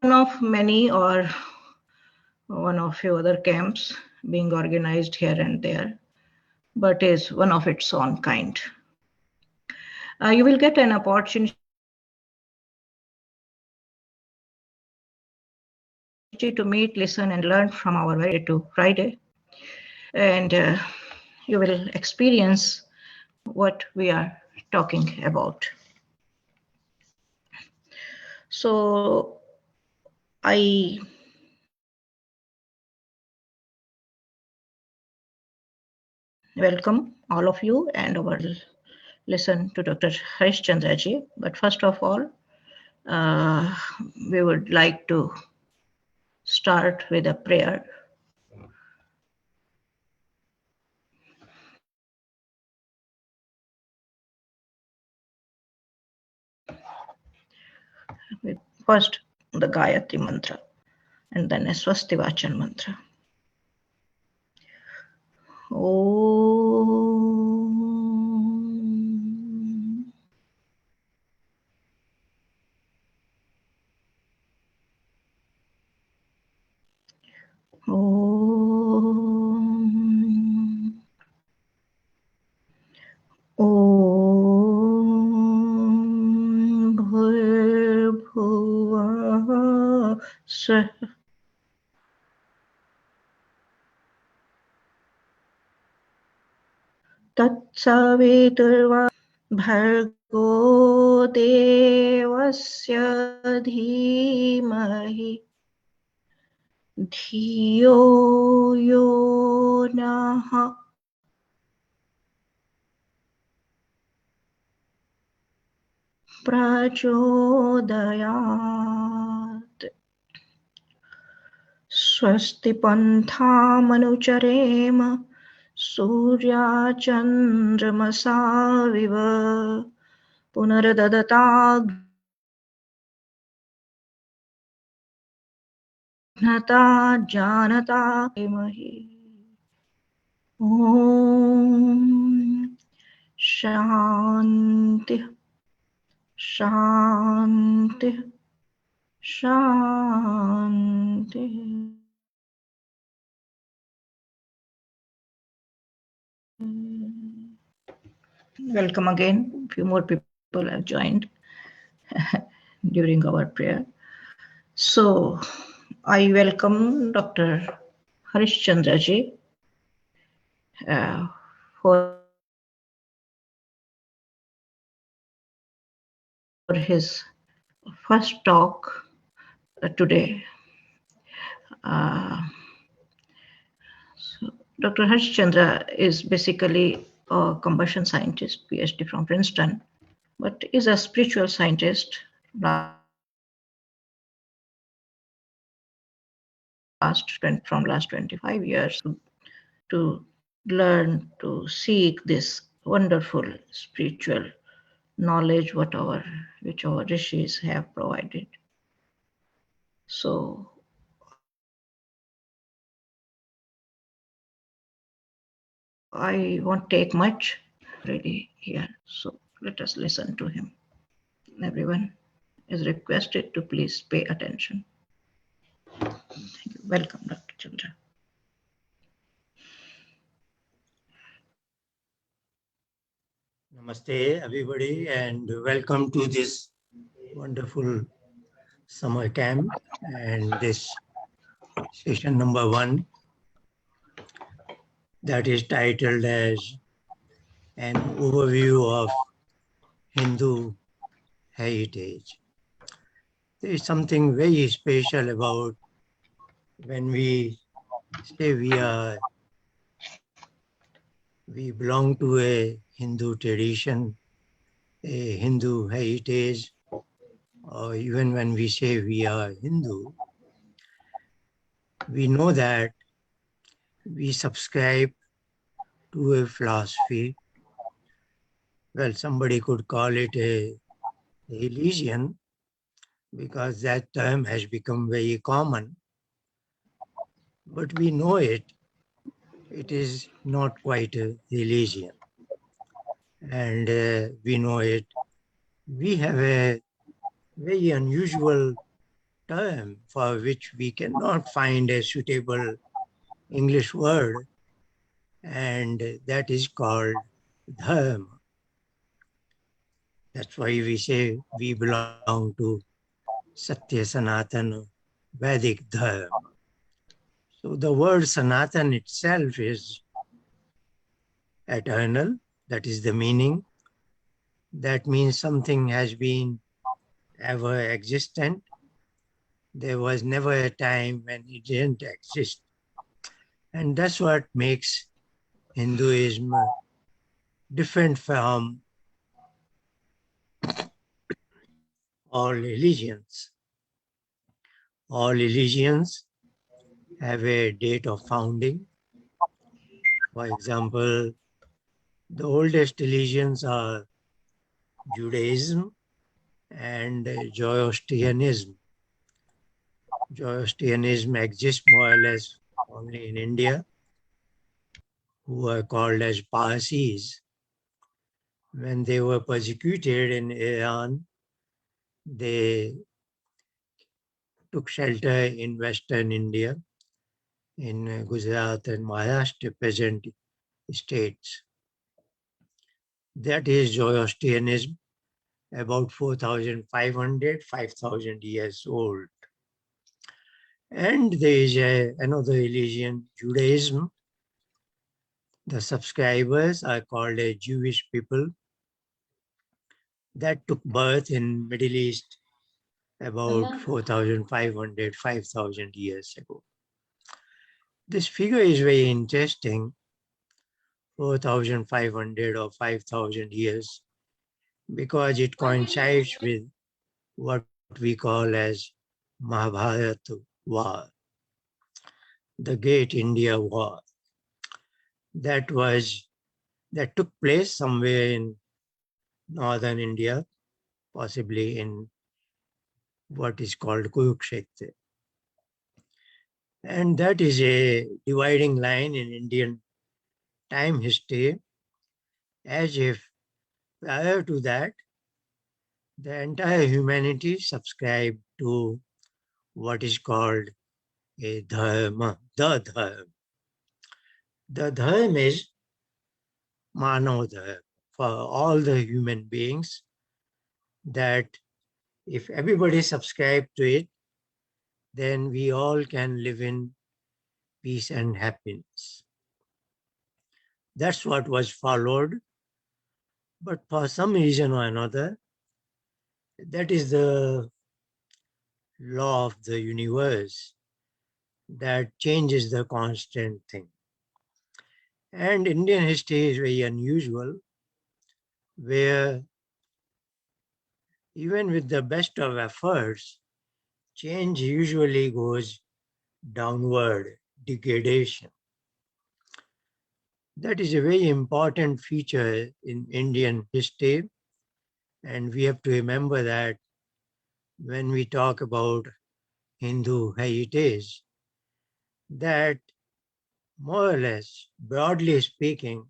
of many or one of few other camps being organized here and there, but is one of its own kind. You will get an opportunity to meet, listen, and learn from our Friday to Friday. And you will experience what we are talking about. So I welcome all of you and our listen to Dr. Harishchandra ji. But first of all, we would like to start with a prayer. First, the Gayatri mantra, and then a Swasti Vachan mantra. Om. Om. Om Bhurbhuvah Svah. Tatsaviturva Bhargo Devasya Dhimahi Dhiyo Yo Naha Prachodayat. Swasti Pantha-manucharema Surya Chandramasaviva Punaradadata Gnata Janata Mahi. Om Shanti Shanti Shanti. Welcome again. A few more people have joined during our prayer. So I welcome Dr. Harishchandra ji for his first talk today. So Dr. Harishchandra is basically a combustion scientist, PhD from Princeton, but is a spiritual scientist from last 25 years to learn to seek this wonderful spiritual knowledge which our rishis have provided. So I won't take much really here. So let us listen to him. Everyone is requested to please pay attention. Thank you. Welcome, Dr. Chandra. Namaste, everybody, and welcome to this wonderful summer camp and this session number 1 that is titled as an overview of Hindu heritage. There is something very special about when we say we belong to a Hindu tradition, a Hindu heritage, or even when we say we are Hindu, we know that we subscribe to a philosophy. Well, somebody could call it a religion because that term has become very common. But we know it is not quite a religion. And we know it. We have a very unusual term for which we cannot find a suitable English word, and that is called Dharma. That's why we say we belong to Satya Sanatana Vedic Dharma. So the word Sanatan itself is eternal, that is the meaning. That means something has been ever existent. There was never a time when it didn't exist. And that's what makes Hinduism different from all religions. All religions have a date of founding. For example, the oldest religions are Judaism and Zoroastrianism. Zoroastrianism exists more or less only in India, who are called as Parsis. When they were persecuted in Iran, they took shelter in Western India, in Gujarat and Maharashtra, present states. That is Zoroastrianism, about 4,500, 5,000 years old. And there is another religion, Judaism. The subscribers are called a Jewish people that took birth in Middle East about 4,500, 5,000 years ago. This figure is very interesting, 4,500 or 5,000 years, because it coincides with what we call as Mahabharata War, the Great India War. That took place somewhere in northern India, possibly in what is called Kurukshetra. And that is a dividing line in Indian time history, as if prior to that, the entire humanity subscribed to what is called a dharma, the dharma. The dharma is mano dharma for all the human beings, that if everybody subscribes to it, then we all can live in peace and happiness. That's what was followed. But for some reason or another, that is the law of the universe that changes the constant thing. And Indian history is very unusual, where even with the best of efforts, change usually goes downward, degradation. That is a very important feature in Indian history, and we have to remember that when we talk about Hindu heritage, that more or less, broadly speaking,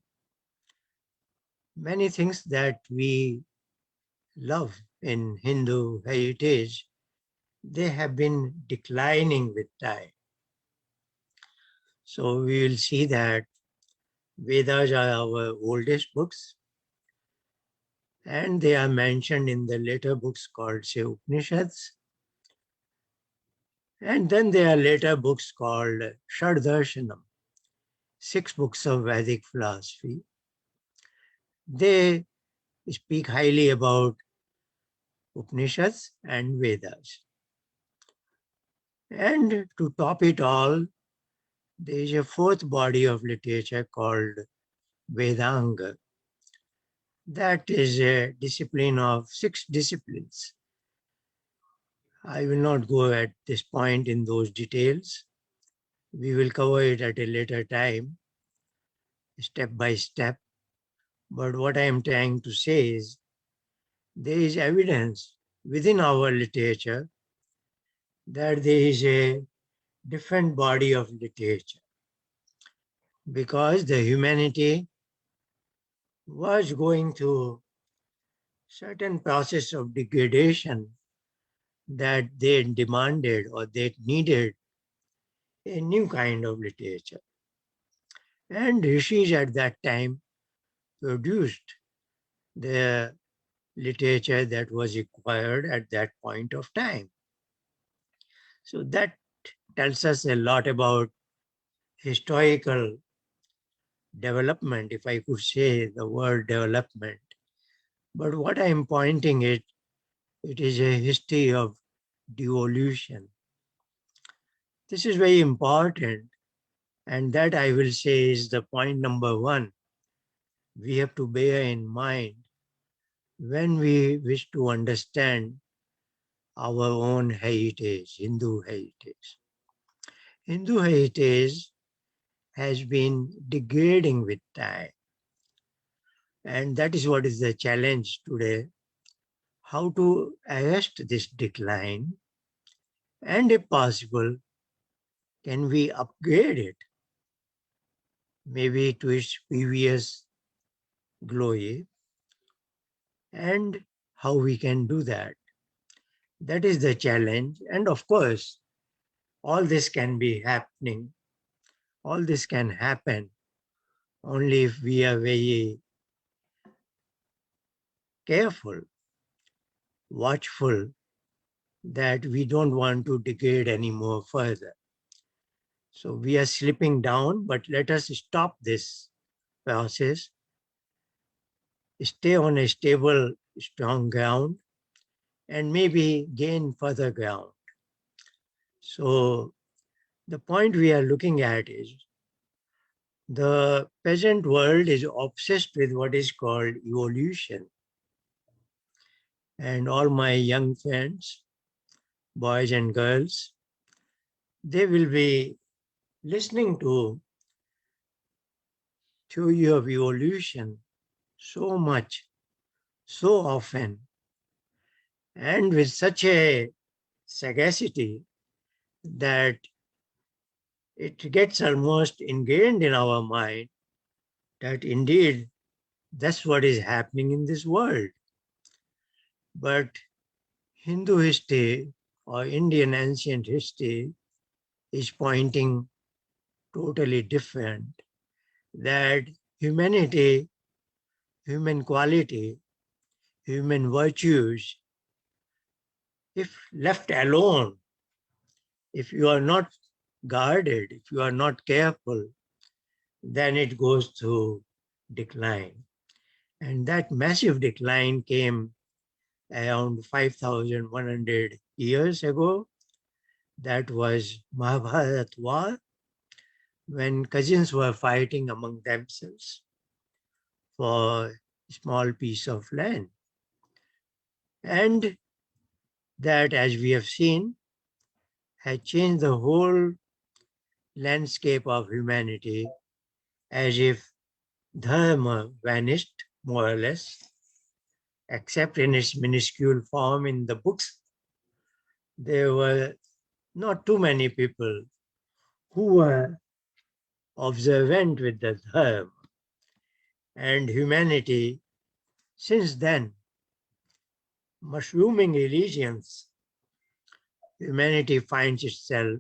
many things that we love in Hindu heritage, they have been declining with time. So we will see that Vedas are our oldest books, and they are mentioned in the later books called, say, Upanishads. And then there are later books called Shaddarshanam, 6 books of Vedic philosophy. They speak highly about Upanishads and Vedas. And to top it all, there is a 4th body of literature called Vedanga. That is a discipline of 6 disciplines. I will not go at this point in those details. We will cover it at a later time, step by step. But what I am trying to say is there is evidence within our literature that there is a different body of literature, because the humanity was going through certain process of degradation that they demanded or they needed a new kind of literature. And rishis at that time produced the literature that was required at that point of time. So that tells us a lot about historical development, if I could say the word development. But what I am pointing it is a history of devolution. This is very important, and that I will say is the point number one we have to bear in mind when we wish to understand our own heritage, Hindu heritage. Hindu heritage has been degrading with time, and that is what is the challenge today. How to arrest this decline, and if possible, can we upgrade it maybe to its previous glory, and how we can do that. That is the challenge. And of course, all this can be happening. All this can happen only if we are very careful, watchful, that we don't want to degrade any more further. So we are slipping down, but let us stop this process, stay on a stable, strong ground, and maybe gain further ground. So the point we are looking at is the present world is obsessed with what is called evolution. And all my young friends, boys and girls, they will be listening to theory of evolution so much, so often, and with such a sagacity that it gets almost ingrained in our mind that indeed that's what is happening in this world. But Hindu history or Indian ancient history is pointing totally different, that humanity, human quality, human virtues, if left alone, if you are not guarded, if you are not careful, then it goes through decline. And that massive decline came around 5,100 years ago. That was Mahabharata war, when cousins were fighting among themselves for a small piece of land. And that, as we have seen, had changed the whole landscape of humanity, as if Dharma vanished, more or less, except in its minuscule form in the books. There were not too many people who were observant with the Dharma. And humanity, since then, mushrooming religions, humanity finds itself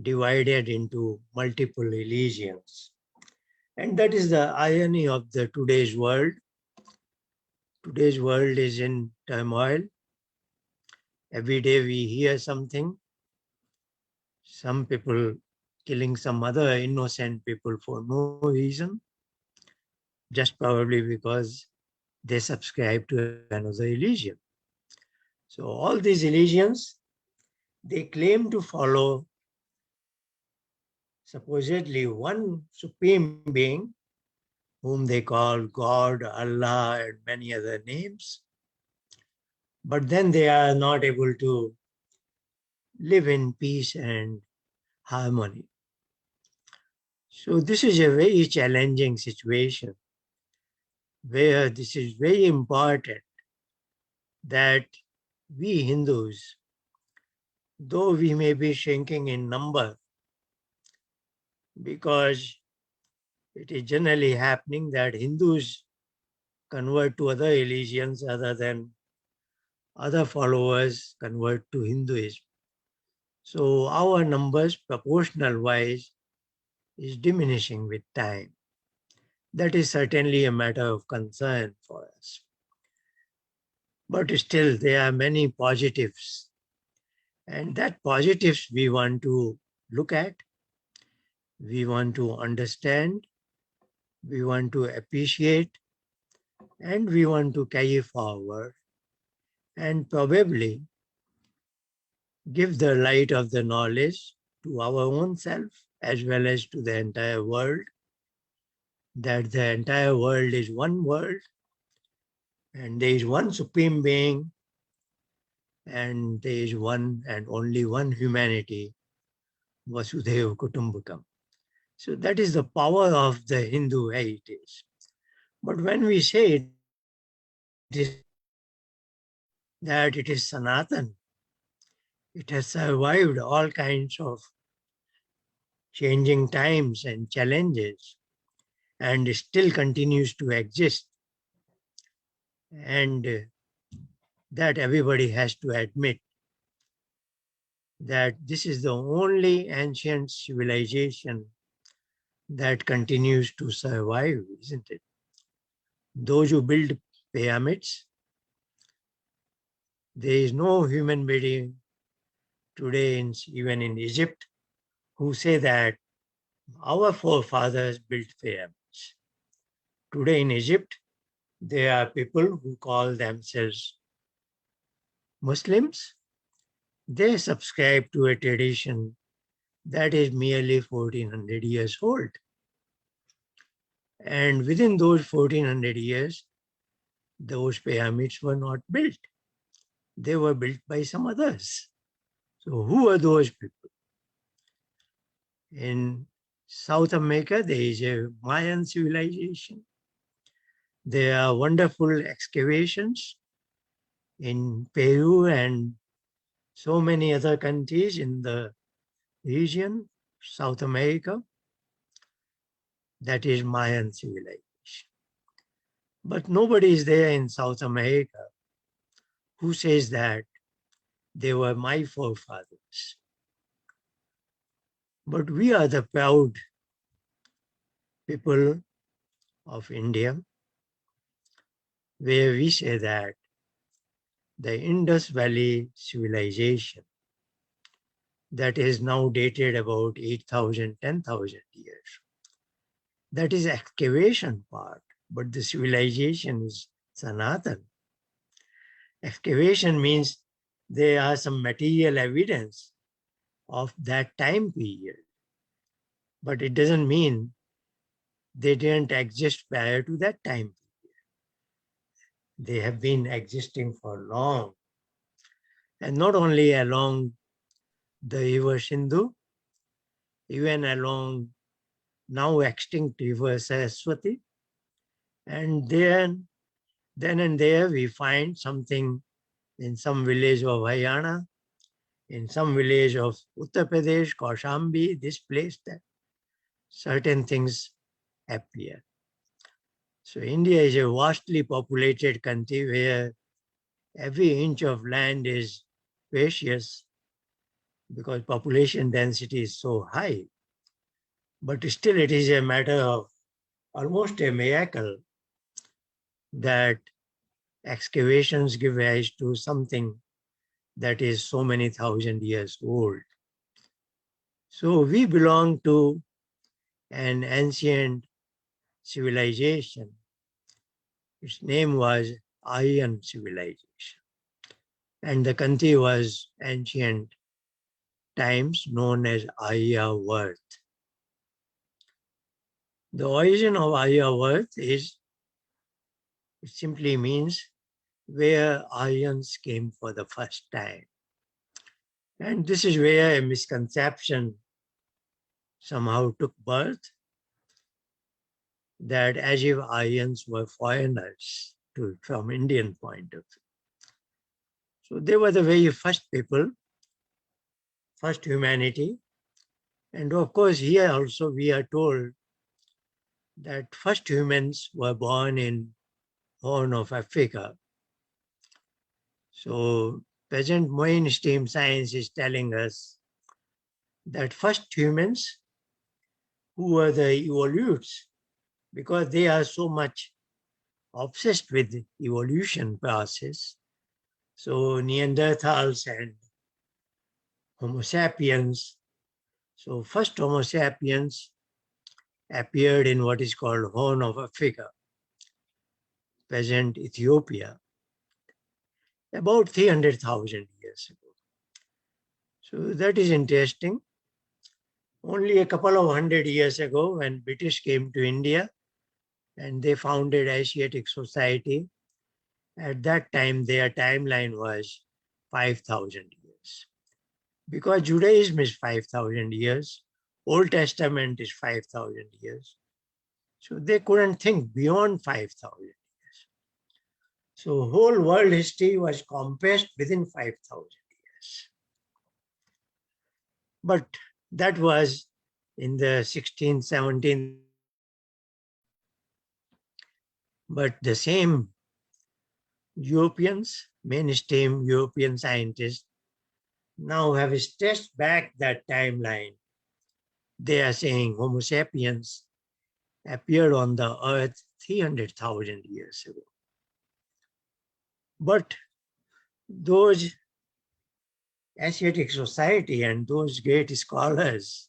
divided into multiple religions. And that is the irony of the today's world. Today's world is in turmoil. Every day we hear something. Some people killing some other innocent people for no reason, just probably because they subscribe to another religion. So all these religions, they claim to follow supposedly one supreme being whom they call God, Allah, and many other names. But then they are not able to live in peace and harmony. So this is a very challenging situation where this is very important that we Hindus, though we may be shrinking in number, because it is generally happening that Hindus convert to other religions other than other followers convert to Hinduism. So our numbers, proportional wise, is diminishing with time. That is certainly a matter of concern for us. But still, there are many positives. And that positives we want to look at, we want to understand, we want to appreciate, and we want to carry forward, and probably give the light of the knowledge to our own self as well as to the entire world, that the entire world is one world and there is one supreme being and there is one and only one humanity, Vasudhaiva Kutumbakam. So that is the power of the Hindu heritage. But when we say it is that it is Sanatan, it has survived all kinds of changing times and challenges and still continues to exist. And that everybody has to admit that this is the only ancient civilization that continues to survive, isn't it? Those who build pyramids, there is no human being today, even in Egypt, who say that our forefathers built pyramids. Today in Egypt, there are people who call themselves Muslims. They subscribe to a tradition that is merely 1400 years old. And within those 1400 years, those pyramids were not built. They were built by some others. So who are those people? In South America, there is a Mayan civilization. There are wonderful excavations in Peru and so many other countries in the region, South America, that is Mayan civilization. But nobody is there in South America who says that they were my forefathers. But we are the proud people of India, where we say that the Indus Valley civilization that is now dated about 8,000, 10,000 years, that is excavation part, but the civilization is Sanatan. Excavation means there are some material evidence of that time period, but it doesn't mean they didn't exist prior to that time period. They have been existing for long, and not only along the river Sindhu, even along now extinct river Saraswati, and then and there we find something in some village of Haryana, in some village of Uttar Pradesh, Kaushambi, this place, that certain things appear. So India is a vastly populated country where every inch of land is precious because population density is so high. But still it is a matter of almost a miracle that excavations give rise to something that is so many thousand years old. So we belong to an ancient civilization. Its name was Aryan civilization. And the country was ancient times known as Aryavarth. The origin of Aryavarth is, it simply means where Aryans came for the first time. And this is where a misconception somehow took birth, that as if Aryans were foreigners from Indian point of view. So they were the very first people, first humanity. And of course, here also we are told that first humans were born in Horn of Africa. So present mainstream science is telling us that first humans, who were the evolutes, because they are so much obsessed with the evolution process. So Neanderthals and Homo sapiens. So first Homo sapiens appeared in what is called Horn of Africa, present Ethiopia, about 300,000 years ago. So that is interesting. Only a couple of hundred years ago, when British came to India and they founded Asiatic Society, at that time their timeline was 5,000 years. Because Judaism is 5,000 years, Old Testament is 5,000 years. So they couldn't think beyond 5,000 years. So whole world history was compressed within 5,000 years. But that was in the 16th, 17th. But the same Europeans, mainstream European scientists, now have stretched back that timeline. They are saying Homo sapiens appeared on the earth 300,000 years ago. But those Asiatic Society and those great scholars,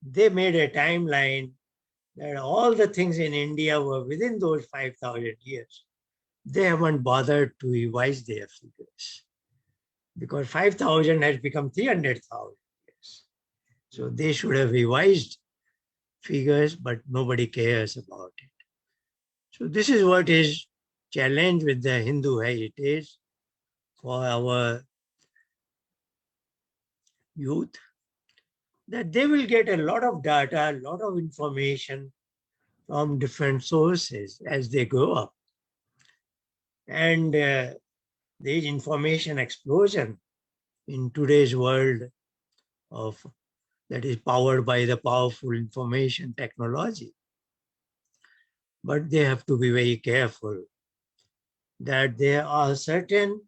they made a timeline that all the things in India were within those 5,000 years. They haven't bothered to revise their figures because 5,000 has become 300,000 years. So they should have revised figures, but nobody cares about it. So this is what is challenge with the Hindu heritage for our youth, that they will get a lot of data, a lot of information from different sources as they grow up. And there is information explosion in today's world of that is powered by the powerful information technology. But they have to be very careful that there are certain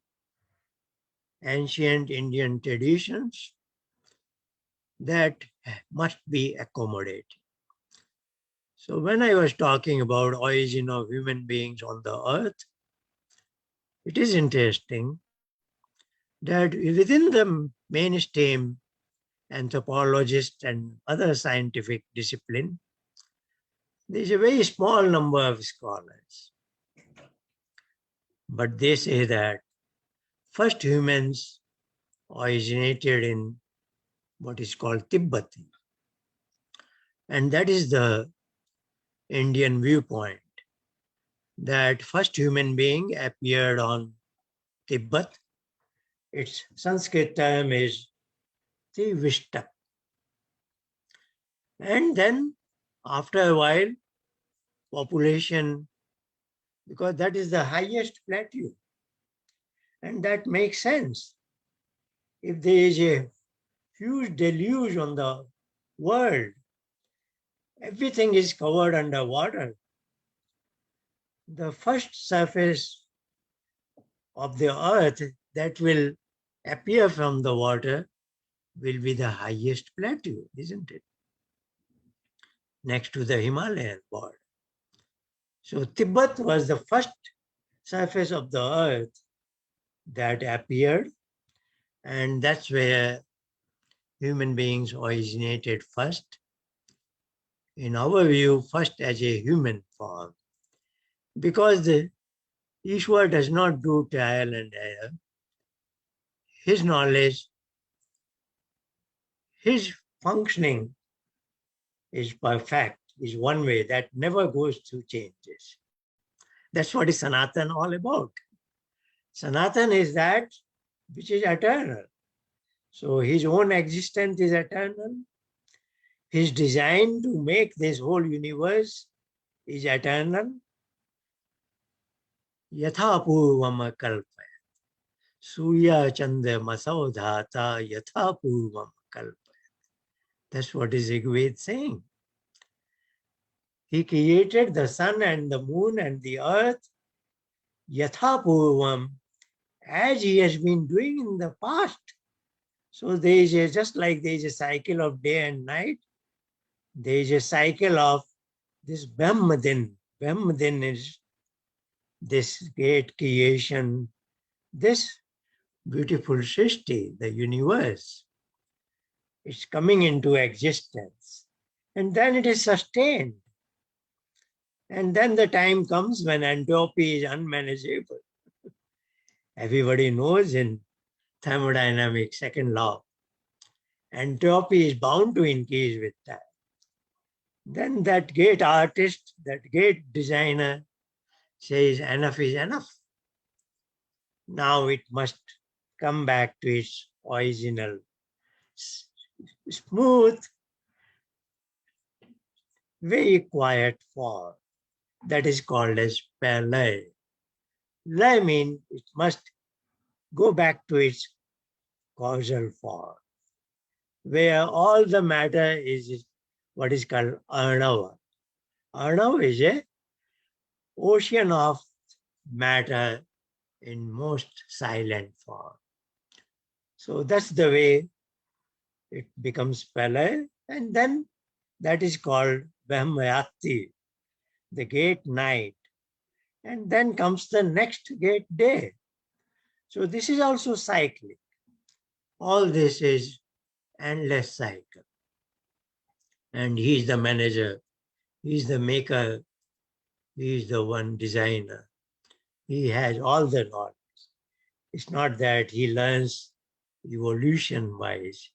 ancient Indian traditions that must be accommodated. So when I was talking about origin of human beings on the earth, it is interesting that within the mainstream anthropologists and other scientific discipline, there is a very small number of scholars. But they say that first humans originated in what is called Tibbeti. And that is the Indian viewpoint, that first human being appeared on Tibet. Its Sanskrit term is Trivishta. And then after a while, population, because that is the highest plateau. And that makes sense. If there is a huge deluge on the world, everything is covered under water. The first surface of the earth that will appear from the water will be the highest plateau, isn't it? Next to the Himalayan border. So Tibet was the first surface of the earth that appeared, and that's where human beings originated first. In our view, first as a human form, because the Ishwar does not do trial and error. His knowledge, his functioning is perfect, is one way that never goes through changes. That's what is Sanatan all about. Sanatan is that which is eternal. So his own existence is eternal. His design to make this whole universe is eternal. Yatha purvam kalpayat. Surya Chandra masaudhata yatha purvam kalpayat. That's what is Rigved saying. He created the sun and the moon and the earth, yatha purvam, as he has been doing in the past. So there is just like there is a cycle of day and night, there is a cycle of this Brahmadin. Brahmadin is this great creation, this beautiful Srishti, the universe. It's coming into existence. And then it is sustained. And then the time comes when entropy is unmanageable. Everybody knows in thermodynamics, second law, entropy is bound to increase with time. Then that great artist, that great designer says enough is enough. Now it must come back to its original smooth, very quiet form. That is called as Palay. Lay means it must go back to its causal form, where all the matter is what is called Arnava. Arnava is a ocean of matter in most silent form. So that's the way it becomes Palay, and then that is called Brahmayati, the great night. And then comes the next great day. So this is also cyclic. All this is endless cycle. And he is the manager, he is the maker, he is the one designer. He has all the knowledge. It's not that he learns evolution wise.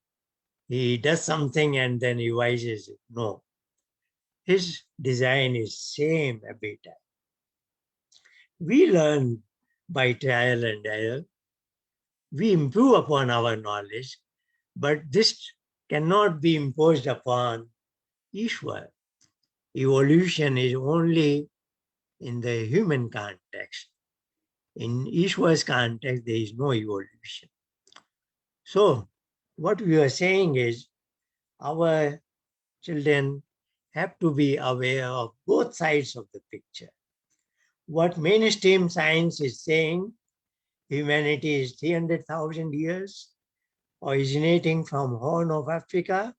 He does something and then revises it. No. His design is same every time. We learn by trial and error. We improve upon our knowledge, but this cannot be imposed upon Ishwar. Evolution is only in the human context. In Ishwar's context, there is no evolution. So, what we are saying is our children have to be aware of both sides of the picture. What mainstream science is saying, humanity is 300,000 years, originating from Horn of Africa,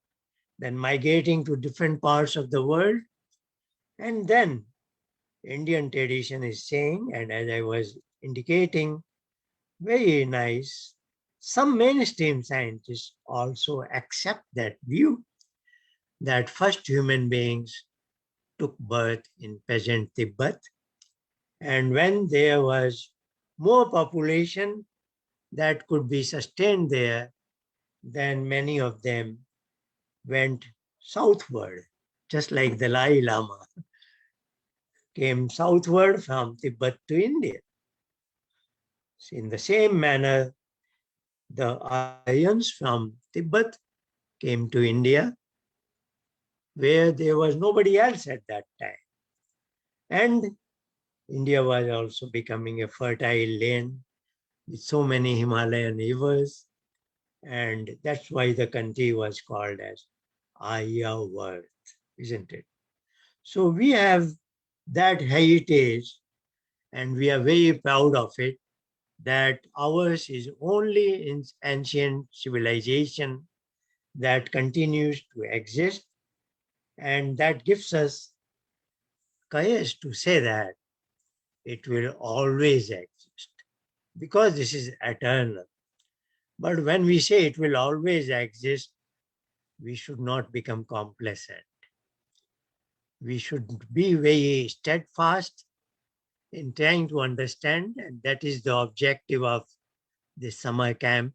then migrating to different parts of the world, and then Indian tradition is saying, and as I was indicating, very nice, some mainstream scientists also accept that view that first human beings took birth in peasant Tibet, and when there was more population that could be sustained there, then many of them went southward, just like the Dalai Lama came southward from Tibet to India. In the same manner, the Aryans from Tibet came to India, where there was nobody else at that time. And India was also becoming a fertile land with so many Himalayan rivers. And that's why the country was called as Aryavarth, isn't it? So we have that heritage, and we are very proud of it, that ours is only in ancient civilization that continues to exist, and that gives us courage to say that it will always exist, because this is eternal. But when we say it will always exist, we should not become complacent. We should be very steadfast in trying to understand, and that is the objective of this summer camp,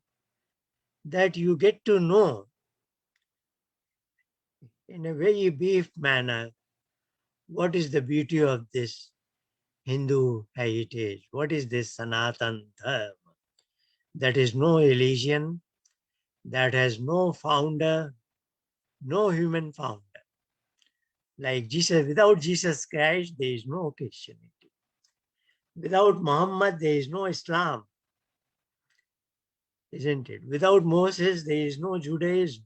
that you get to know in a very brief manner what is the beauty of this Hindu heritage, what is this Sanatan Dharma, that is no religion, that has no founder, no human founder. Like Jesus, without Jesus Christ, there is no Christianity. Without Muhammad, there is no Islam, isn't it? Without Moses, there is no Judaism.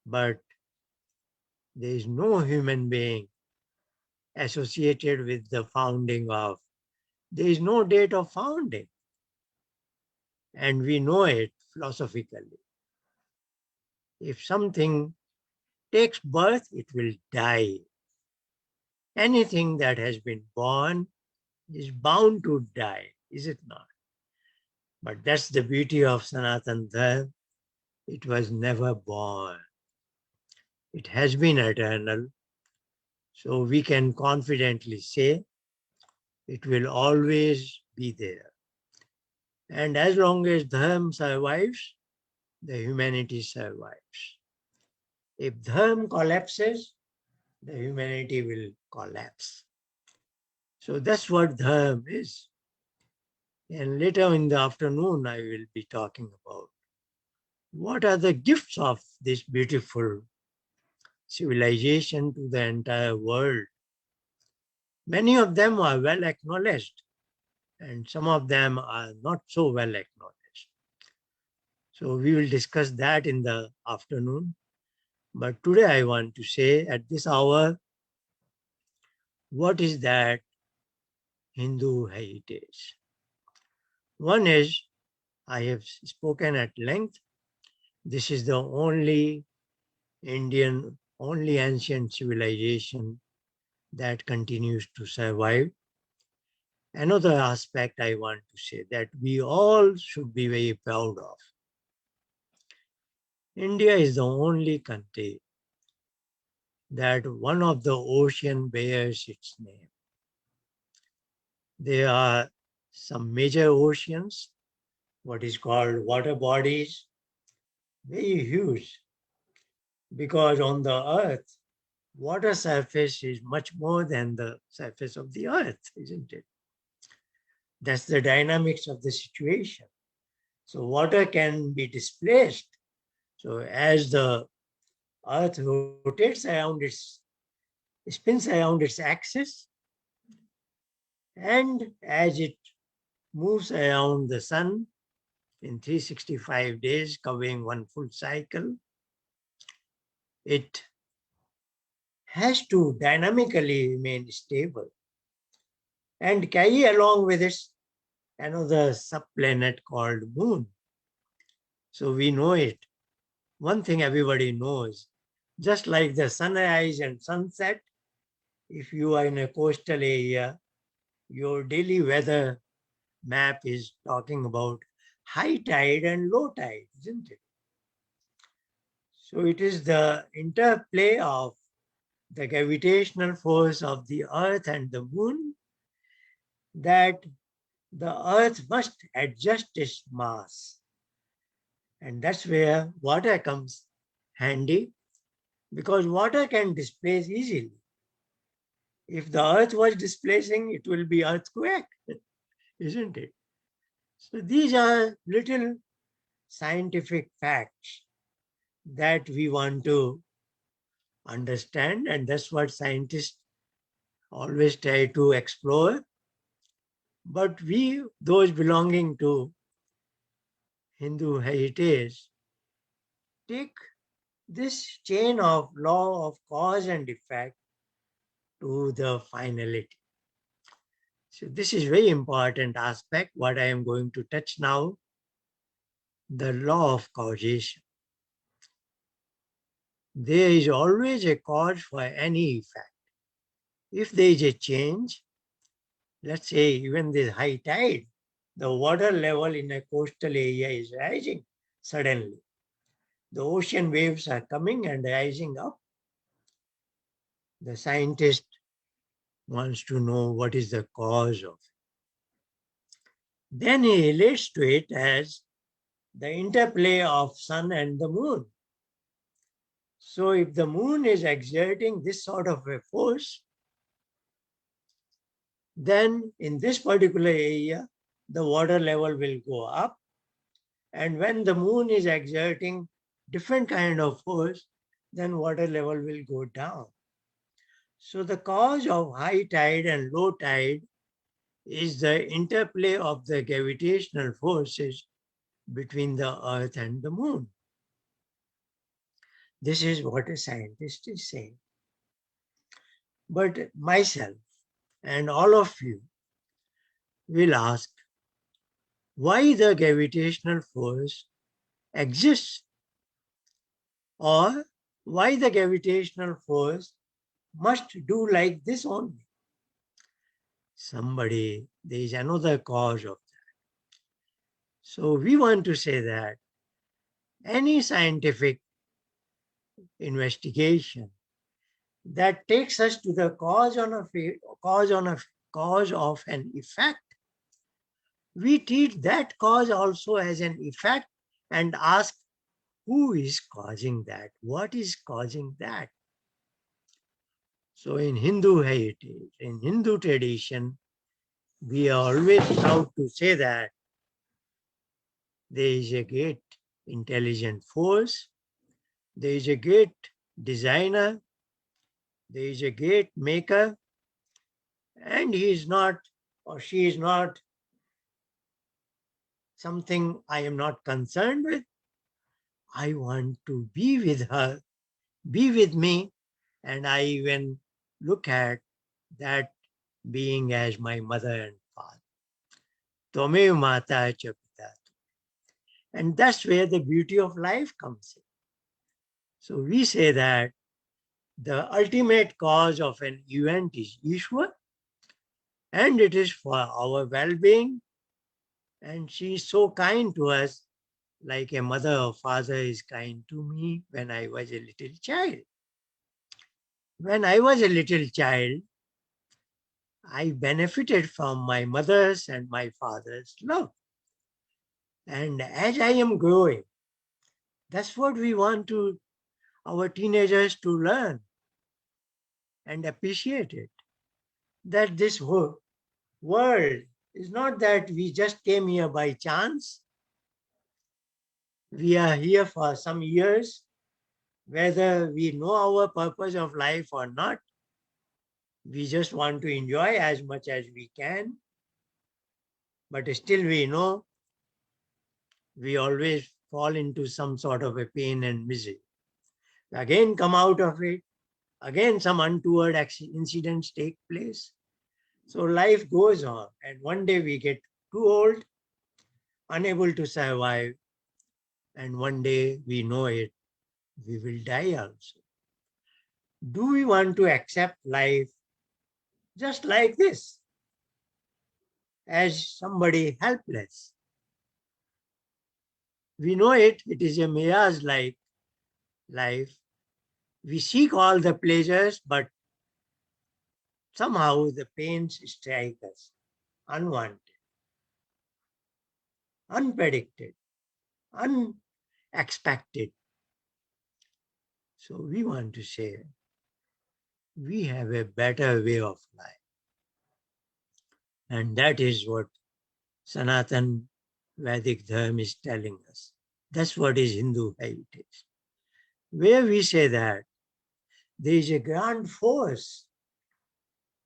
But there is no human being associated with the founding of there is no date of founding. And we know it philosophically. If something takes birth, it will die. Anything that has been born is bound to die, is it not? But that's the beauty of Sanatana Dharma. It was never born. It has been eternal. So we can confidently say it will always be there. And as long as Dharma survives, the humanity survives. If Dharma collapses, the humanity will collapse. So that's what Dharma is. And later in the afternoon, I will be talking about what are the gifts of this beautiful civilization to the entire world. Many of them are well acknowledged, and some of them are not so well acknowledged. So we will discuss that in the afternoon. But today I want to say at this hour, what is that Hindu heritage? One is, I have spoken at length, this is the only Indian, only ancient civilization that continues to survive. Another aspect I want to say that we all should be very proud of. India is the only country that one of the ocean bears its name. There are some major oceans, what is called water bodies, very huge, because on the earth, water surface is much more than the surface of the earth, isn't it? That's the dynamics of the situation. So water can be displaced. So as the earth rotates around spins around its axis, and as it moves around the sun in 365 days, covering one full cycle, it has to dynamically remain stable and carry along with it another subplanet called Moon. So we know it. One thing everybody knows, just like the sunrise and sunset, if you are in a coastal area, your daily weather map is talking about high tide and low tide, isn't it? So it is the interplay of the gravitational force of the earth and the moon that the earth must adjust its mass. And that's where water comes handy, because water can displace easily. If the earth was displacing, it will be earthquake, isn't it? So these are little scientific facts that we want to understand, and that's what scientists always try to explore. But we, those belonging to Hindu heritage, take this chain of law of cause and effect to the finality. So this is very important aspect, what I am going to touch now, the law of causation. There is always a cause for any effect. If there is a change, let's say even this high tide, the water level in a coastal area is rising suddenly. The ocean waves are coming and rising up. The scientist wants to know what is the cause of it. Then he relates to it as the interplay of sun and the moon. So if the moon is exerting this sort of a force, then in this particular area, the water level will go up. And when the moon is exerting different kind of force, then water level will go down. So the cause of high tide and low tide is the interplay of the gravitational forces between the earth and the moon. This is what a scientist is saying. But myself and all of you, will ask why the gravitational force exists, or why the gravitational force must do like this only. There is another cause of that. So we want to say that any scientific investigation that takes us to the cause of an effect, we treat that cause also as an effect and ask who is causing that, what is causing that. So in Hindu heritage, in Hindu tradition, we are always proud to say that there is a great intelligent force, there is a great designer, there is a great maker, and he is not or she is not something I am not concerned with. I want to be with her, be with me, and I even look at that being as my mother and father. Twamev mata cha pita. And that's where the beauty of life comes in. So we say that the ultimate cause of an event is Ishwar, and it is for our well-being. And she is so kind to us, like a mother or father is kind to me when I was a little child. When I was a little child, I benefited from my mother's and my father's love. And as I am growing, that's what we want our teenagers to learn and appreciate it. That this whole world is not that we just came here by chance. We are here for some years, whether we know our purpose of life or not. We just want to enjoy as much as we can. But still we know we always fall into some sort of a pain and misery. Again come out of it. Again some untoward incidents take place. So life goes on, and one day we get too old, unable to survive, and one day we know it, we will die also. Do we want to accept life just like this, as somebody helpless? We know it is a mirage like life. We seek all the pleasures, but somehow the pains strike us, unwanted, unpredicted, unexpected. So we want to say we have a better way of life. And that is what Sanatan Vedic Dharma is telling us. That's what is Hindu heritage. Where we say that there is a grand force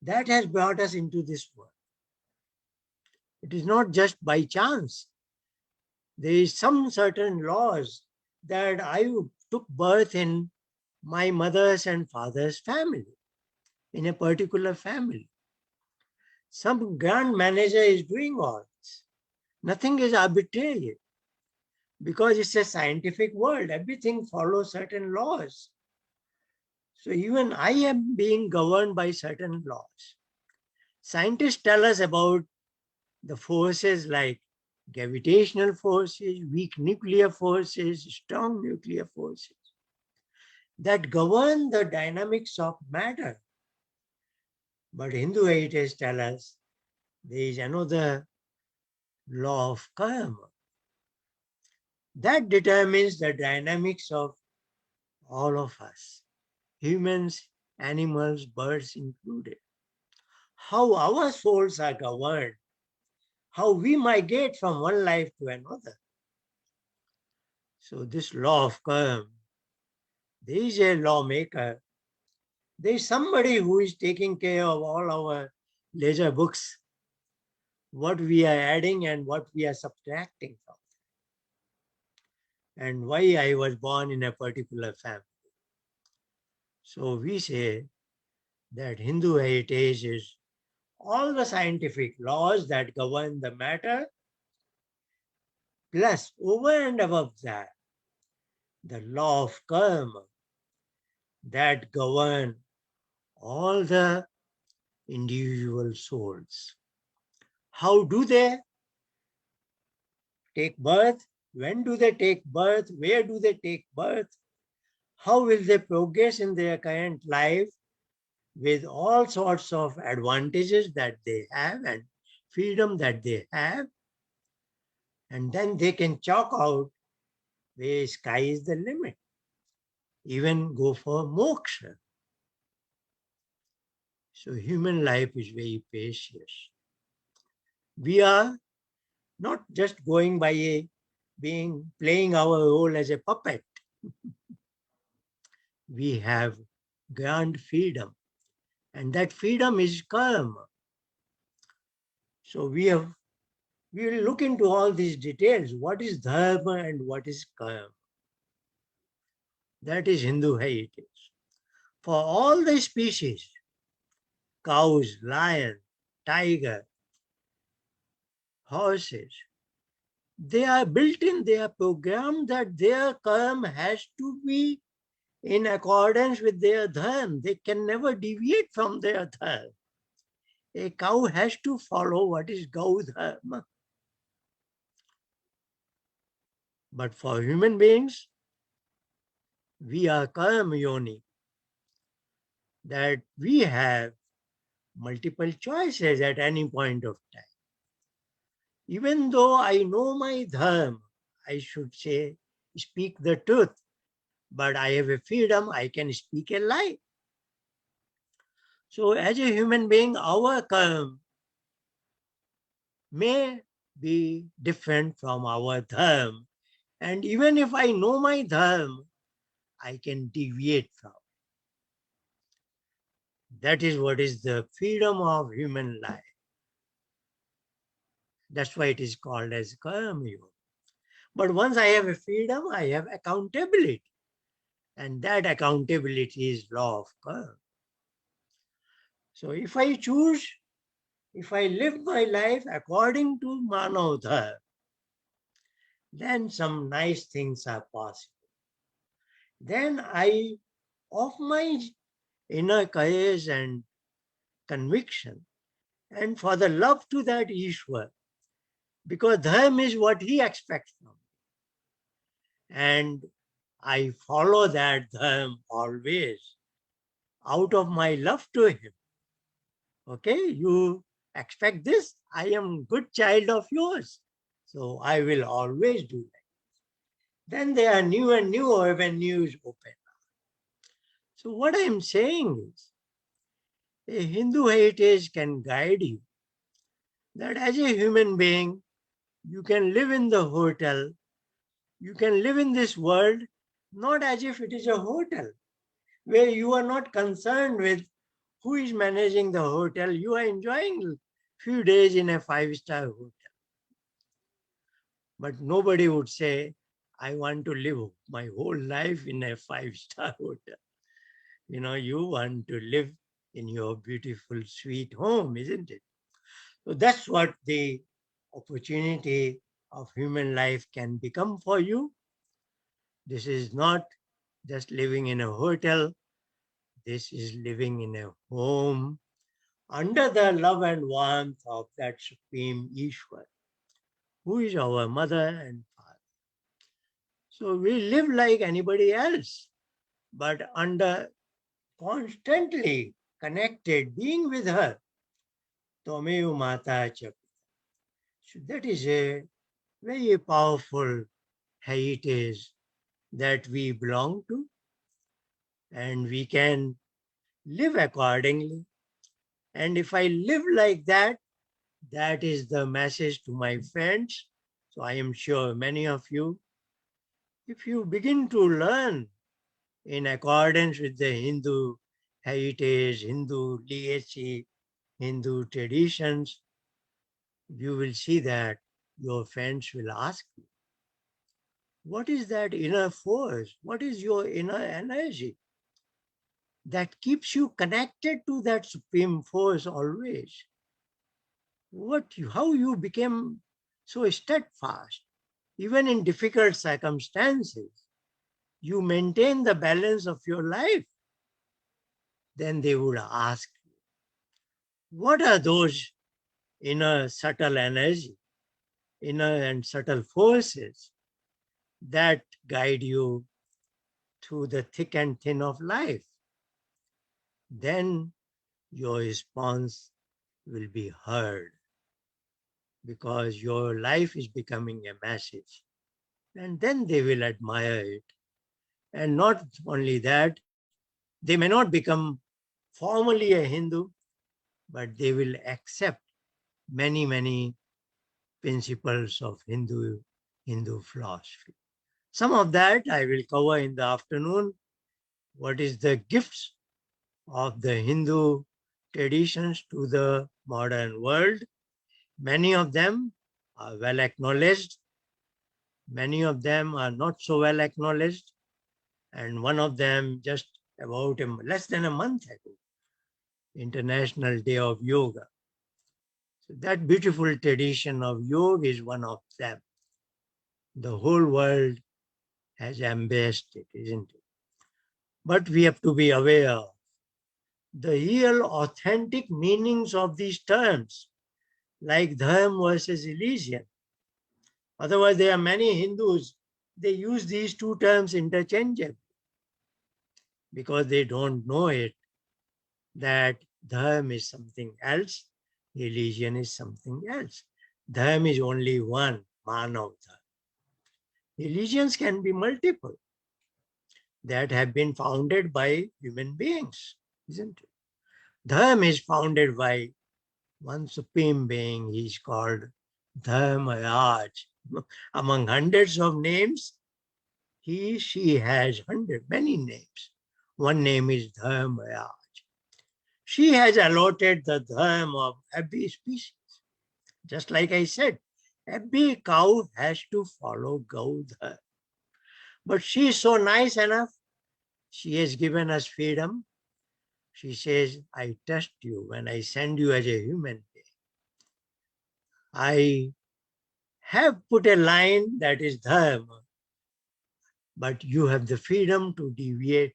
that has brought us into this world. It is not just by chance. There is some certain laws that I took birth in my mother's and father's family, in a particular family. Some grand manager is doing all this. Nothing is arbitrary because it's a scientific world. Everything follows certain laws. So even I am being governed by certain laws. Scientists tell us about the forces like gravitational forces, weak nuclear forces, strong nuclear forces that govern the dynamics of matter. But Hindu heritage tells us there is another law of karma that determines the dynamics of all of us, humans, animals, birds included. How our souls are governed, how we migrate from one life to another. So this law of karma, there is a lawmaker, there is somebody who is taking care of all our ledger books, what we are adding and what we are subtracting from, and why I was born in a particular family. So we say that Hindu heritage is all the scientific laws that govern the matter, plus over and above that, the law of karma that govern all the individual souls. How do they take birth? When do they take birth? Where do they take birth? How will they progress in their current life with all sorts of advantages that they have and freedom that they have? And then they can chalk out where sky is the limit, even go for moksha. So human life is very precious. We are not just going by playing our role as a puppet. We have grand freedom, and that freedom is karma. So we will look into all these details. What is dharma and what is karma? That is Hindu heritage. For all the species, cows, lion, tiger, horses, they are built in, they are programmed that their karma has to be in accordance with their dharma. They can never deviate from their dharma. A cow has to follow what is Gau Dharma. But for human beings, we are karma yoni, that we have multiple choices at any point of time. Even though I know my dharma, I should say, speak the truth, but I have a freedom, I can speak a lie. So as a human being, our karma may be different from our dharma. And even if I know my dharma, I can deviate from. That is what is the freedom of human life. That's why it is called as karma yoga. But once I have a freedom, I have accountability. And that accountability is law of karma. So if I choose, if I live my life according to Manav Dharma, then some nice things are possible. Then I, of my inner courage and conviction, and for the love to that Ishwar, because dharma is what he expects from me. And I follow that dharma always out of my love to him. Okay, you expect this? I am good child of yours. So I will always do that. Then there are new and new avenues open. So what I am saying is, a Hindu heritage can guide you that as a human being, you can live in the hotel, you can live in this world not as if it is a hotel, where you are not concerned with who is managing the hotel. You are enjoying few days in a 5-star hotel. But nobody would say, I want to live my whole life in a 5-star hotel. You want to live in your beautiful, sweet home, isn't it? So that's what the opportunity of human life can become for you. This is not just living in a hotel. This is living in a home under the love and warmth of that Supreme Ishwar, who is our mother and father. So we live like anybody else, but under constantly connected, being with her. Tomeu Mata Cha. So that is a very powerful heritage that we belong to, and we can live accordingly. And if I live like that, that is the message to my friends. So I am sure many of you, if you begin to learn in accordance with the Hindu heritage, Hindu legacy, Hindu traditions, you will see that your friends will ask you, what is that inner force? What is your inner energy that keeps you connected to that supreme force always? how you became so steadfast. Even in difficult circumstances, you maintain the balance of your life. Then they would ask, what are those inner subtle energy, inner and subtle forces that guide you through the thick and thin of life? Then your response will be heard, because your life is becoming a message. And then they will admire it. And not only that, they may not become formally a Hindu, but they will accept many, many principles of Hindu philosophy. Some of that I will cover in the afternoon. What is the gifts of the Hindu traditions to the modern world? Many of them are well acknowledged. Many of them are not so well acknowledged. And one of them just about less than a month ago, International Day of Yoga. So that beautiful tradition of yoga is one of them. The whole world has embraced it, isn't it? But we have to be aware of the real authentic meanings of these terms, like dharma versus religion. Otherwise, there are many Hindus, they use these two terms interchangeably because they don't know it, that dharma is something else, religion is something else. Dharma is only one, manav dharma. Religions can be multiple that have been founded by human beings, isn't it? Dharma is founded by one supreme being. He is called Dharmaraj. Among hundreds of names, she has many names. One name is Dharmaraj. She has allotted the dharma of every species. Just like I said, every cow has to follow Gaudharma. But she is so nice enough. She has given us freedom. She says, I trust you when I send you as a human being. I have put a line that is dharma, but you have the freedom to deviate.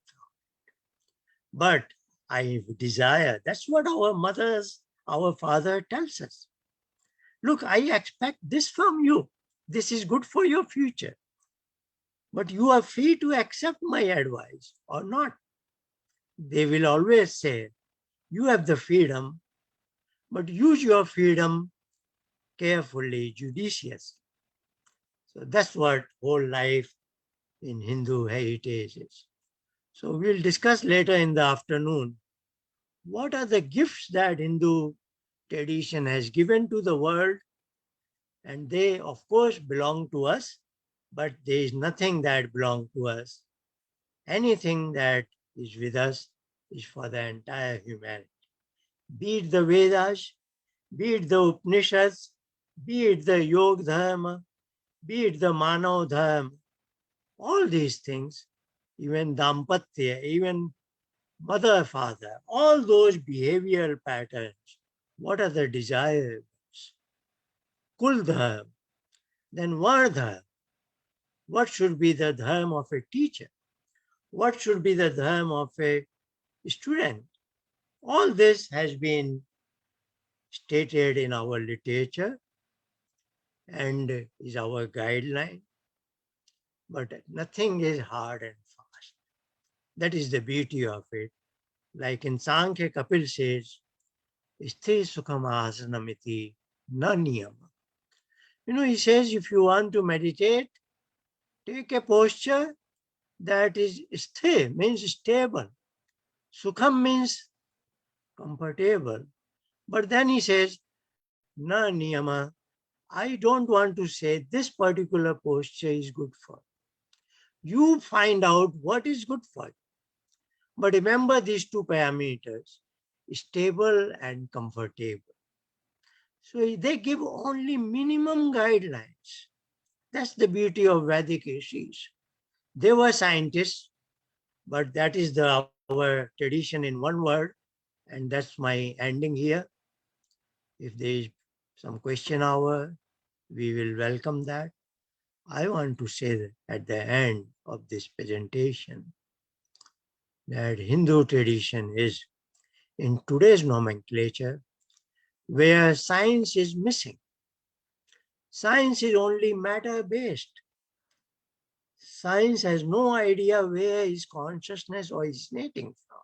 But I desire, that's what our father tells us. Look, I expect this from you. This is good for your future. But you are free to accept my advice or not. They will always say, you have the freedom, but use your freedom carefully, judiciously. So that's what whole life in Hindu heritage is. So we'll discuss later in the afternoon what are the gifts that Hindu tradition has given to the world. And they, of course, belong to us, but there is nothing that belongs to us. Anything that is with us is for the entire humanity. Be it the Vedas, be it the Upanishads, be it the Yoga Dharma, be it the Manav Dharma, all these things, even Dampatya, even mother, father, all those behavioral patterns, what are the desires? Kul Dharma, then Vardha. What should be the dharma of a teacher? What should be the dharma of a student? All this has been stated in our literature and is our guideline, but nothing is hard and fast. That is the beauty of it. Like in Sankhya, Kapil says, Sthi Sukham Asanamiti na niyama. He says if you want to meditate, take a posture that is sthir, means stable. Sukham means comfortable. But then he says, na niyama, I don't want to say this particular posture is good for you. You find out what is good for you. But remember these two parameters, stable and comfortable. So they give only minimum guidelines. That's the beauty of Vedic rishis. They were scientists, but that is our tradition in one word, and that's my ending here. If there is some question hour. We will welcome that. I want to say that at the end of this presentation that Hindu tradition is, in today's nomenclature, where science is missing. Science is only matter-based. Science has no idea where is consciousness originating from.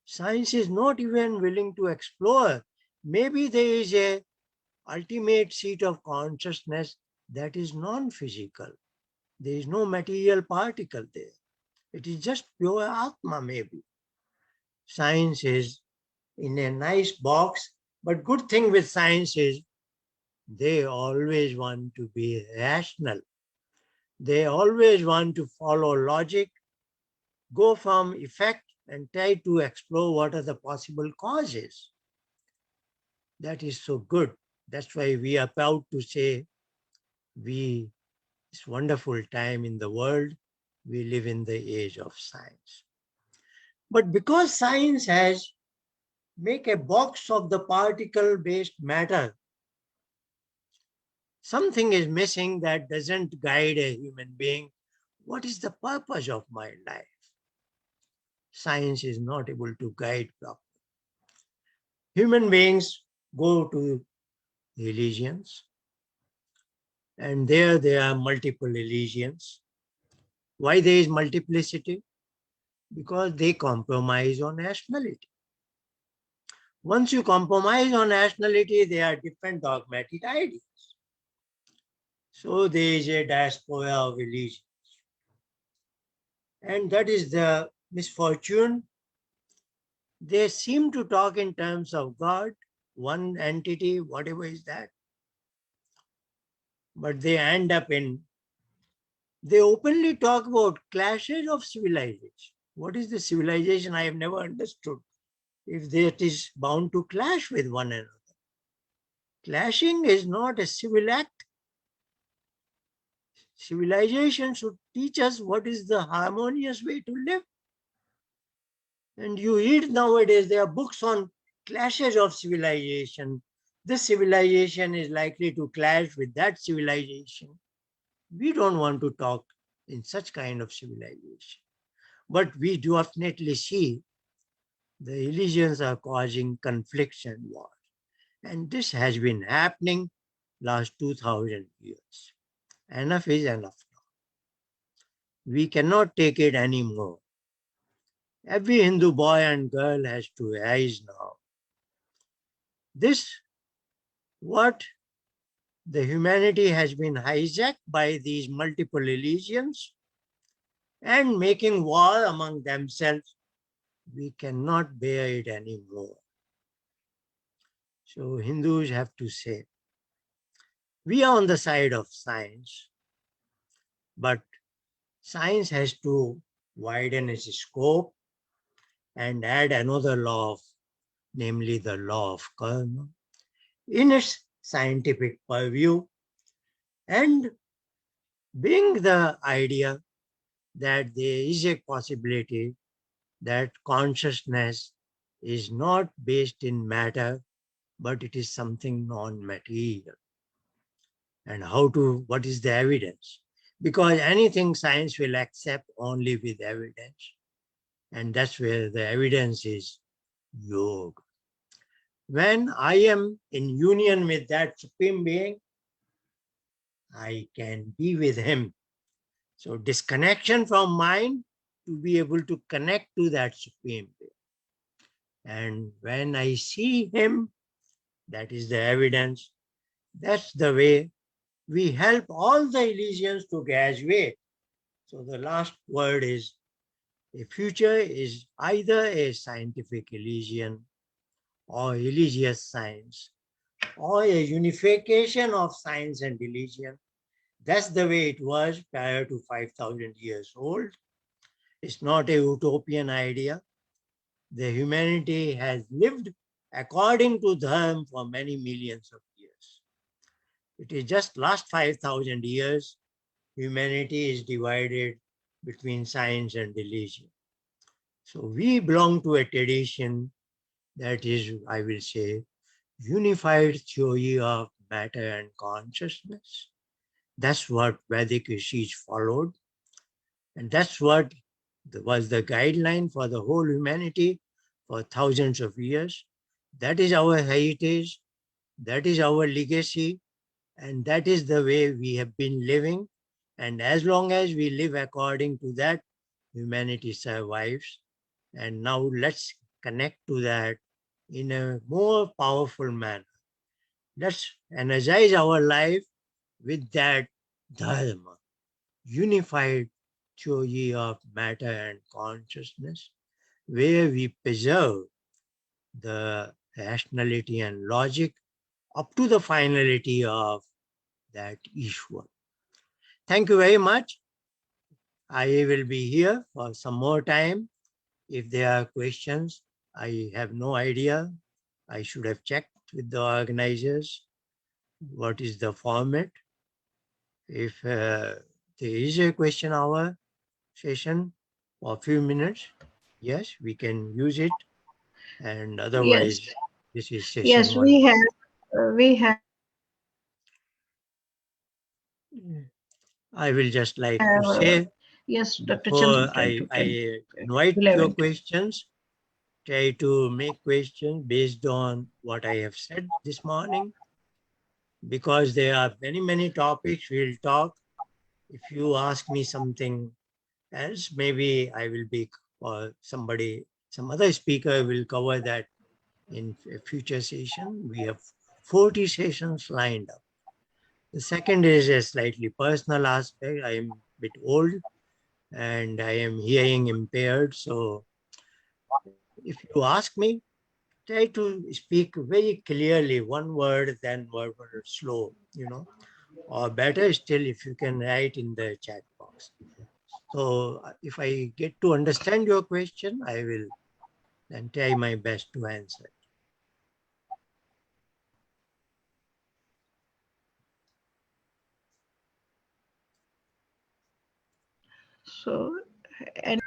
Science is not even willing to explore. Maybe there is a ultimate seat of consciousness that is non-physical. There is no material particle there. It is just pure Atma, maybe. Science is in a nice box, but good thing with science is they always want to be rational. They always want to follow logic, go from effect and try to explore what are the possible causes. That is so good. That's why we are proud to say this wonderful time in the world, we live in the age of science. But because science has make a box of the particle-based matter, something is missing that doesn't guide a human being. What is the purpose of my life? Science is not able to guide properly. Human beings go to religions, and there are multiple religions. Why there is multiplicity? Because they compromise on nationality. Once you compromise on nationality, there are different dogmatic ideas. So there is a diaspora of religions. And that is the misfortune. They seem to talk in terms of God, one entity, whatever is that. But they end up they openly talk about clashes of civilization. What is the civilization? I have never understood. If that is bound to clash with one another. Clashing is not a civil act. Civilization should teach us what is the harmonious way to live. And you read nowadays, there are books on clashes of civilization. This civilization is likely to clash with that civilization. We don't want to talk in such kind of civilization. But we do definitely see the religions are causing conflicts and wars. And this has been happening last 2000 years. Enough is enough now. We cannot take it anymore. Every Hindu boy and girl has to rise now. This, what the humanity has been hijacked by these multiple religions and making war among themselves. We cannot bear it anymore. So Hindus have to say, we are on the side of science, but science has to widen its scope and add another law, namely the law of karma, in its scientific purview, and bring the idea that there is a possibility that consciousness is not based in matter, but it is something non-material. And what is the evidence? Because anything science will accept only with evidence. And that's where the evidence is yoga. When I am in union with that Supreme Being, I can be with him. So disconnection from mind to be able to connect to that Supreme Being. And when I see him, that is the evidence. That's the way we help all the religions to graduate. So the last word is, a future is either a scientific religion or religious science or a unification of science and religion. That's the way it was prior to 5,000 years old. It's not a utopian idea. The humanity has lived according to Dharma for many millions of years. It is just last 5,000 years, humanity is divided between science and religion. So we belong to a tradition that is, I will say, unified theory of matter and consciousness. That's what Vedic rishis followed. And that's what was the guideline for the whole humanity for thousands of years. That is our heritage. That is our legacy. And that is the way we have been living. And as long as we live according to that, humanity survives. And now let's connect to that in a more powerful manner. Let's energize our life with that Dharma, unified theory of matter and consciousness, where we preserve the rationality and logic up to the finality of that Ishwar. Thank you very much. I will be here for some more time. If there are questions, I have no idea. I should have checked with the organizers what is the format. If there is a question hour session for a few minutes, yes, we can use it. And otherwise, Yes, this is session yes, one. we have. I will just like to say, Yes, Dr. Chandra, before you can I invite your 11. questions, try to make questions based on what I have said this morning, because there are many, many topics we'll talk. If you ask me something else, maybe I will be, or somebody, some other speaker will cover that in a future session. We have 40 sessions lined up. The second is a slightly personal aspect. I am a bit old and I am hearing impaired. So if you ask me, try to speak very clearly, one word, then one word slow, or better still, if you can write in the chat box. So if I get to understand your question, I will then try my best to answer. So, and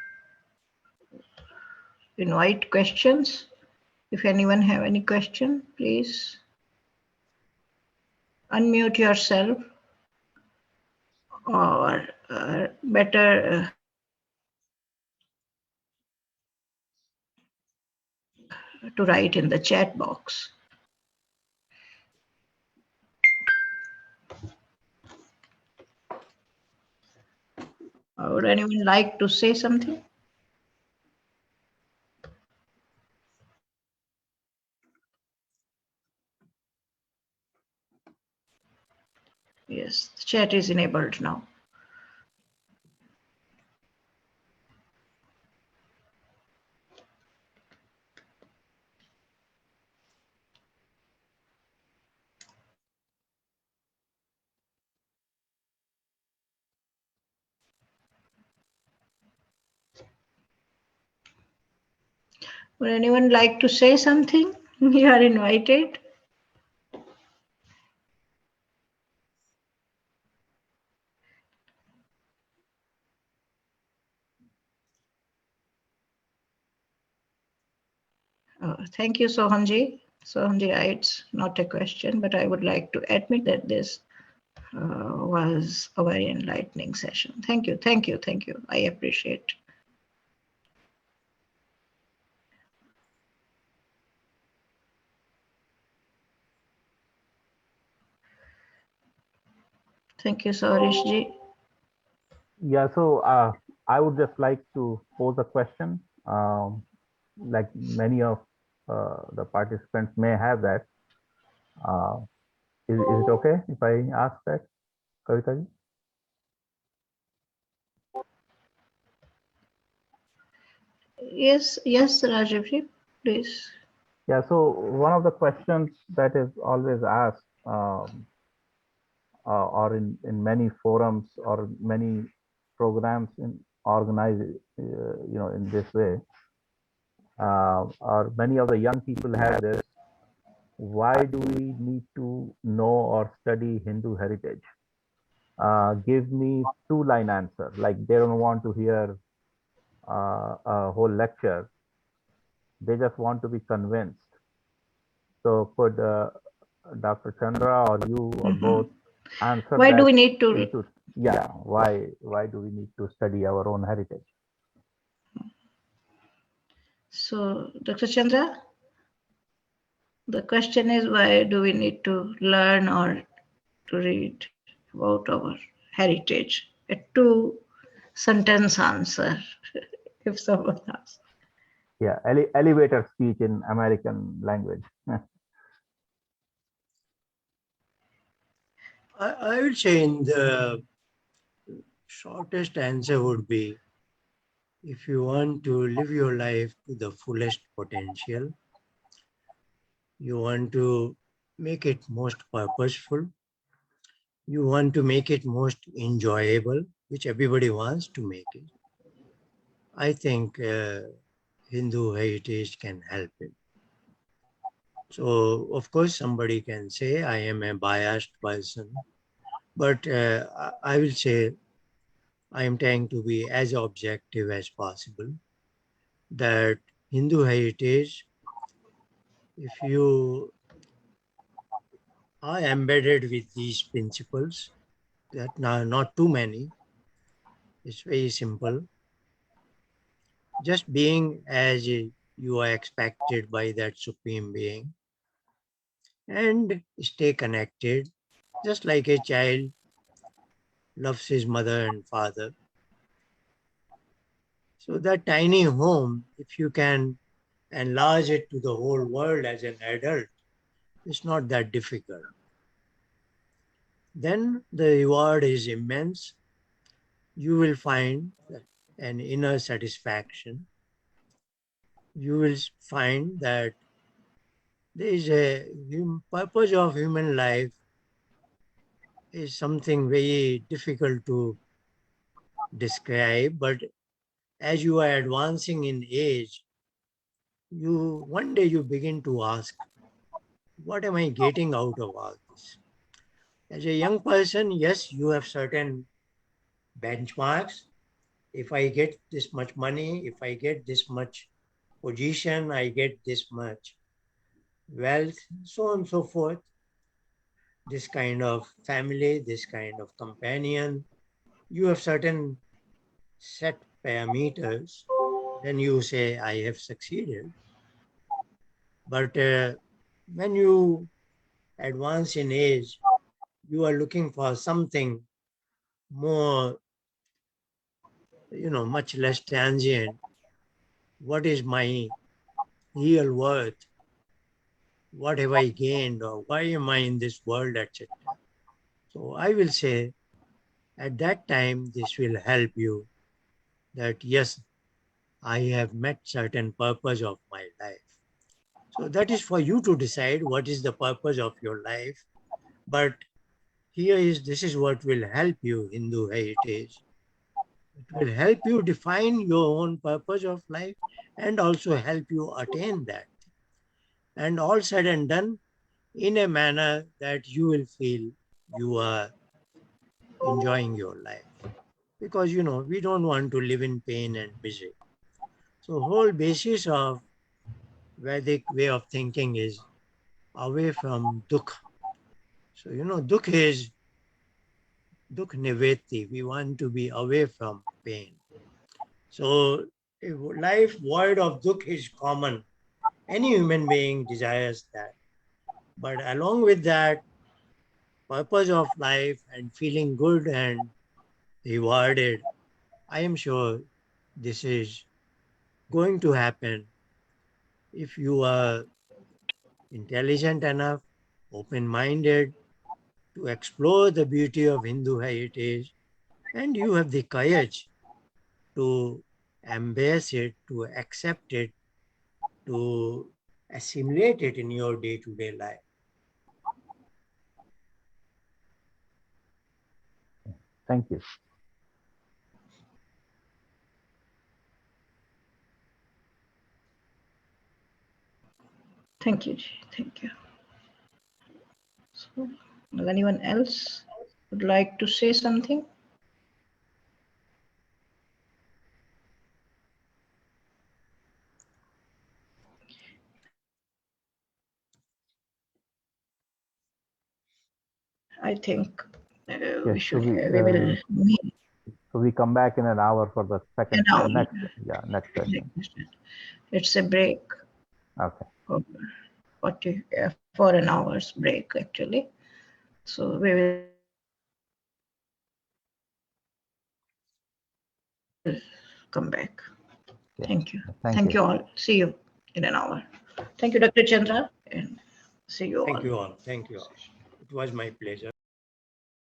invite questions. If anyone have any question, please unmute yourself, or better to write in the chat box. Would anyone like to say something? Yes, the chat is enabled now. Would anyone like to say something? You are invited. Thank you, Sohanji. Sohanji writes, not a question, but I would like to admit that this was a very enlightening session. Thank you, thank you, thank you. I appreciate. Thank you, Harishji. Yeah, so I would just like to pose a question. Like many of the participants may have that. Is it okay if I ask that, Kavita ji? Yes, yes, Rajivji, please. Yeah, so one of the questions that is always asked, or in many forums or many programs in organized, in this way, or many of the young people have this. Why do we need to know or study Hindu heritage? Give me two-line answer. Like they don't want to hear a whole lecture. They just want to be convinced. So could Dr. Chandra or you or both answer Why do that we need to? into, yeah, why do we need to study our own heritage? So, Dr. Chandra, the question is why do we need to learn or to read about our heritage? A two sentence answer, if someone asks. Yeah, elevator speech in American language. I would say in the shortest answer would be, if you want to live your life to the fullest potential, you want to make it most purposeful, you want to make it most enjoyable, which everybody wants to make it. I think Hindu heritage can help it. So, of course, somebody can say I am a biased person, but I will say I am trying to be as objective as possible. That Hindu heritage, if you are embedded with these principles, that are not too many, it's very simple. Just being as you are expected by that supreme being and stay connected, just like a child loves his mother and father. So that tiny home, if you can enlarge it to the whole world as an adult, it's not that difficult. Then the reward is immense. You will find an inner satisfaction. You will find that there is a purpose of human life is something very difficult to describe, but as you are advancing in age, you one day you begin to ask, what am I getting out of all this? As a young person, yes, you have certain benchmarks. If I get this much money, if I get this much position, I get this much wealth, so on and so forth, this kind of family, this kind of companion, you have certain set parameters, then you say, I have succeeded. But when you advance in age, you are looking for something more, much less transient. What is my real worth? What have I gained? Or why am I in this world, etc. So I will say at that time, this will help you that yes, I have met certain purpose of my life. So that is for you to decide what is the purpose of your life. But this is what will help you, Hindu heritage. It will help you define your own purpose of life and also help you attain that. And all said and done in a manner that you will feel you are enjoying your life. Because, we don't want to live in pain and misery. So whole basis of Vedic way of thinking is away from dukh. So, dukh is dukh niveti. We want to be away from pain. So if life void of dukh is common. Any human being desires that. But along with that, purpose of life and feeling good and rewarded, I am sure this is going to happen if you are intelligent enough, open-minded to explore the beauty of Hindu heritage, and you have the courage to embrace it, to accept it, to assimilate it in your day-to-day life. Thank you. Thank you, Ji. Thank you. So, does anyone else would like to say something? I think we Yes, should have, we will meet so we come back in an hour for the an second, hour. next session. It's a break Okay. for for an hour's break actually. So we will come back. Yeah. Thank you. Thank Thank you. you all. See you in an hour. Thank you, Dr. Chandra, and see you all. Thank you all. Thank you all. It was my pleasure.